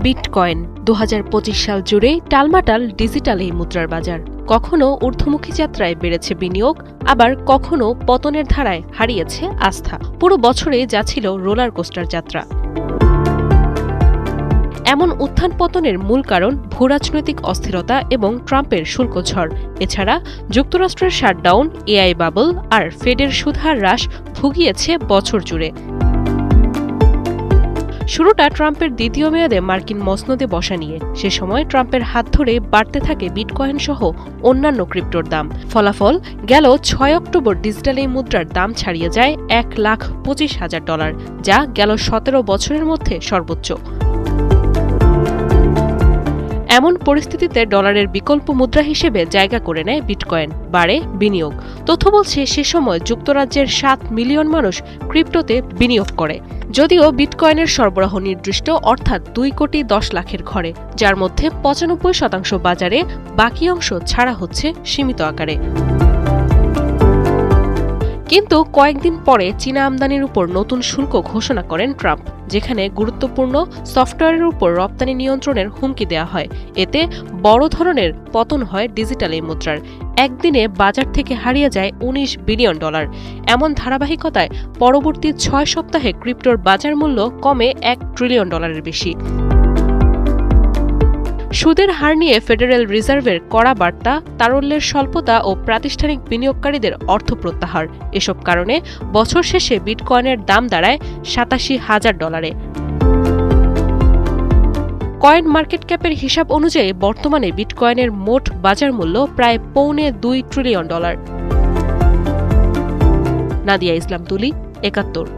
Bitcoin 2025 সাল জুড়ে টালমাটাল digital এই মুদ্রার বাজার। কখনো ঊর্ধ্বমুখী যাত্রায় বেড়েছে বিনিয়োগ, আবার কখনো পতনের ধারায় হারিয়েছে আস্থা। পুরো বছরে যা ছিল রোলার কোস্টার যাত্রা। এমন উত্থান পতনের মূল কারণ ভূরাজনৈতিক অস্থিরতা এবং ট্রাম্পের শুল্ক ঝড়। এছাড়া যুক্তরাষ্ট্রের শাটডাউন, এআই বাবল আর ফেডের সুদহার হ্রাস ভুগিয়েছে বছর জুড়ে। শুরুটা ট্রাম্পের দ্বিতীয় মেয়াদে মার্কিন মসনদে বসা নিয়ে। সে সময় ট্রাম্পের হাত ধরে বাড়তে থাকে বিটকয়েন সহ অন্যান্য ক্রিপ্টোর দাম। ফলাফল, গেল 6 অক্টোবর ডিজিটাল এই মুদ্রার দাম ছাড়িয়ে যায় $1,25,000, যা গেল 17 বছরের মধ্যে সর্বোচ্চ। এমন পরিস্থিতিতে ডলারের বিকল্প মুদ্রা হিসেবে জায়গা করে নেয় বিটকয়েন, বাড়ে বিনিয়োগ। তথ্য বলছে সে সময় যুক্তরাজ্যের 7 মিলিয়ন মানুষ ক্রিপ্টোতে বিনিয়োগ করে। যদিও বিটকয়েনের সরবরাহ নির্দিষ্ট, অর্থাৎ 2,10,00,000-এর ঘরে, যার মধ্যে 95% বাজারে, বাকি অংশ ছাড়া হচ্ছে সীমিত আকারে। কিন্তু কয়েকদিন পরে চীনা আমদানির উপর নতুন শুল্ক ঘোষণা করেন ট্রাম্প, যেখানে গুরুত্বপূর্ণ সফটওয়্যারের উপর রপ্তানি নিয়ন্ত্রণের হুমকি দেওয়া হয়। এতে বড় ধরনের পতন হয় ডিজিটাল এই মুদ্রার। একদিনে বাজার থেকে হারিয়ে যায় $19 বিলিয়ন। এমন ধারাবাহিকতায় পরবর্তী 6 সপ্তাহে ক্রিপ্টোর বাজার মূল্য কমে $1 ট্রিলিয়ন বেশি। সুদের হার নিয়ে ফেডারেল রিজার্ভের কড়া বার্তা, তারল্যের স্বল্পতা ও প্রাতিষ্ঠানিক বিনিয়োগকারীদের অর্থ প্রত্যাহার, এসব কারণে বছর শেষে বিটকয়েনের দাম দাঁড়ায় $87,000। কয়েন মার্কেট ক্যাপের হিসাব অনুযায়ী বর্তমানে বিটকয়েনের মোট বাজার মূল্য প্রায় $2.25 ট্রিলিয়ন। নাদিয়া ইসলাম তুলি, ৭১।